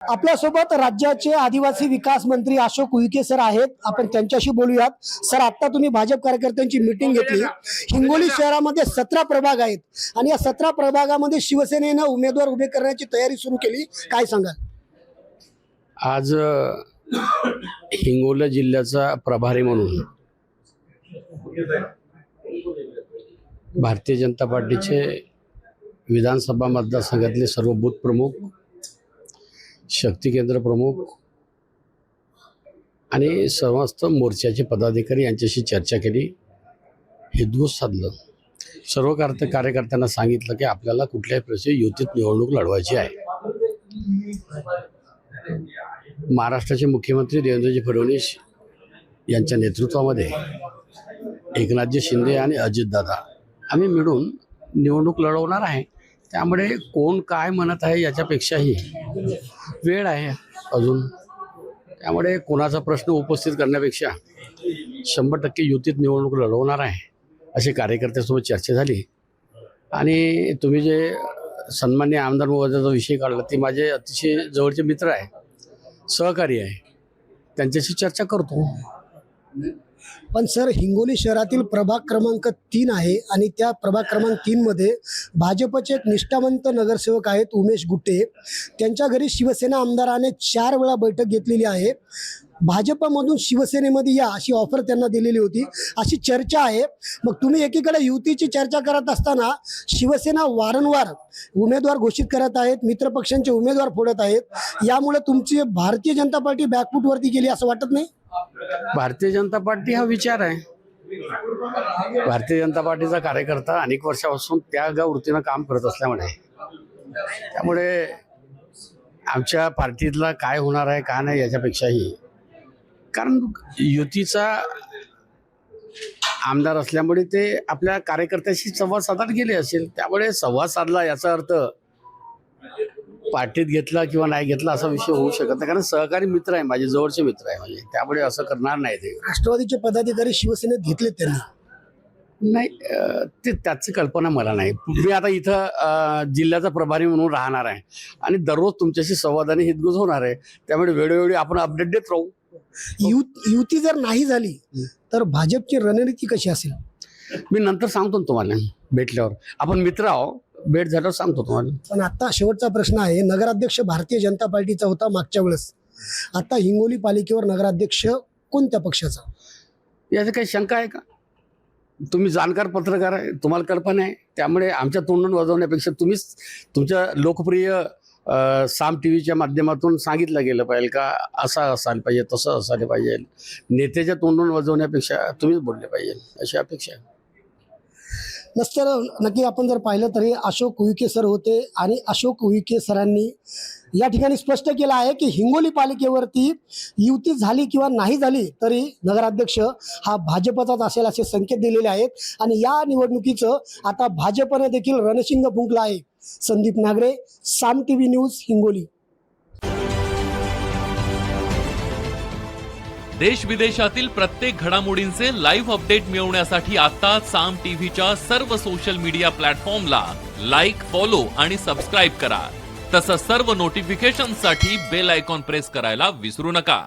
आपल्यासोबत राज्याचे आदिवासी विकास मंत्री अशोक उईके सर आहेत. आपण त्यांच्याशी बोलूयात. सर, आता तुम्ही भाजप कार्यकर्त्यांची मीटिंग घेतली. हिंगोली शहरामध्ये 17 प्रभाग आहेत आणि या 17 प्रभागामध्ये शिवसेनेनं उमेदवार उभे करण्याची तयारी सुरू केली. काय सांगाल? आज हिंगोली जिल्ह्याचा प्रभारी म्हणून भारतीय जनता पार्टीचे विधानसभा मतदारसंघातले सर्व बूथ प्रमुख, शक्ती केंद्र प्रमुख आणि समस्त मोर्चाचे पदाधिकारी यांच्याशी चर्चा केली. हितगुज साधलं. सर्व कार्यकर्त्यांना सांगितलं की आपल्याला कुठल्याही प्रश्नी युतीत निवडणूक लढवायची आहे. महाराष्ट्राचे मुख्यमंत्री देवेंद्रजी फडणवीस यांच्या नेतृत्वामध्ये एकनाथजी शिंदे आणि अजितदादा आम्ही मिळून निवडणूक लढवणार आहे. त्यामुळे कोण काय म्हणत आहे याच्यापेक्षाही वेळ आहे अजून. त्यामुळे कोणाचा प्रश्न उपस्थित करण्यापेक्षा 100% युतीत निवडणूक लढवणार आहे अशी कार्यकर्त्यांसोबत चर्चा झाली. आणि तुम्ही जे सन्मान्य आमदार महोदयाचा विषय काढला, ते माझे अतिशय जवळचे मित्र आहे, सहकारी आहे, त्यांच्याशी चर्चा करतो. पण सर, हिंगोली शहरातील प्रभाग क्रमांक 3 आहे आणि त्या प्रभाग क्रमांक 3 मध्ये भाजपचे एक निष्ठावंत नगरसेवक आहेत उमेश गुट्टे. त्यांच्या घरी शिवसेना आमदाराने 4 वेळा बैठक घेतलेली आहे. भाजपमधून शिवसेनेमध्ये या अशी ऑफर त्यांना दिलेली होती, अशी चर्चा आहे. मग तुम्ही एकीकडे युतीची चर्चा करत असताना शिवसेना वारंवार उमेदवार घोषित करत आहेत, मित्रपक्षांचे उमेदवार फोडत आहेत. यामुळे तुमची भारतीय जनता पार्टी बॅकफूटवरती गेली असं वाटत नाही? भारतीय जनता पार्टी हा विचार आहे. भारतीय जनता पार्टीचा कार्यकर्ता अनेक वर्षापासून त्या वृत्तीनं काम करत असल्यामुळे त्यामुळे आमच्या पार्टीतला काय होणार आहे काय नाही याच्यापेक्षाही, कारण युतीचा आमदार असल्यामुळे ते आपल्या कार्यकर्त्याशी संवाद साधत गेले असेल. त्यामुळे संवाद साधला याचा अर्थ पार्टीत घेतला किंवा नाही घेतला असा विषय होऊ शकत नाही. कारण सहकारी मित्र आहे, माझे जवळचे मित्र आहे, म्हणजे त्यामुळे असं करणार नाही. ते राष्ट्रवादीचे पदाधिकारी शिवसेनेत घेतले त्यांनी नाही, ते त्याची कल्पना मला नाही. मी आता इथं जिल्ह्याचा प्रभारी म्हणून राहणार आहे आणि दररोज तुमच्याशी संवादाने हितगुज होणार आहे. त्यामुळे वेळोवेळी आपण अपडेट देत राहू. युती जर नाही झाली तर भाजपची रणनीती कशी असेल? मी नंतर सांगतो ना तुम्हाला, भेटल्यावर. आपण मित्र आहो, भेट झाल्यावर सांगतो तुम्हाला. पण आता शेवटचा प्रश्न आहे. नगराध्यक्ष भारतीय जनता पार्टीचा होता मागच्या वेळेस, आता हिंगोली पालिकेवर नगराध्यक्ष कोणत्या पक्षाचा? याची काही शंका आहे का? तुम्ही जाणकार पत्रकार आहे, तुम्हाला कल्पना आहे. त्यामुळे आमच्या तोंडून वाजवण्यापेक्षा तुम्हीच तुमच्या लोकप्रिय साम टीव्हीच्या माध्यमातून सांगितलं गेलं पाहिजे का असं असायला पाहिजे, तसं असायला पाहिजे. नेत्याच्या तोंडून वाजवण्यापेक्षा तुम्हीच बोलले पाहिजे अशी अपेक्षा आहे. नसतं नक्की आपण जर पाहिलं तरी अशोक उईके सर होते आणि अशोक उईके सरांनी या ठिकाणी स्पष्ट केलं आहे की हिंगोली पालिकेवरती युती झाली किंवा नाही झाली तरी नगराध्यक्ष हा भाजपचाच असेल असे संकेत दिलेले आहेत. आणि या निवडणुकीचं आता भाजपने देखील रणशिंग फुंकलं आहे. संदीप नागरे, साम टीव्ही न्यूज, हिंगोली. देश विदेशातील प्रत्येक घडामोडींचे लाईव्ह अपडेट मिळवण्यासाठी आता साम टीव्हीच्या सर्व सोशल मीडिया प्लॅटफॉर्मला लाईक, फॉलो आणि सबस्क्राईब करा. तसंच सर्व नोटिफिकेशनसाठी बेल आयकॉन प्रेस करायला विसरू नका.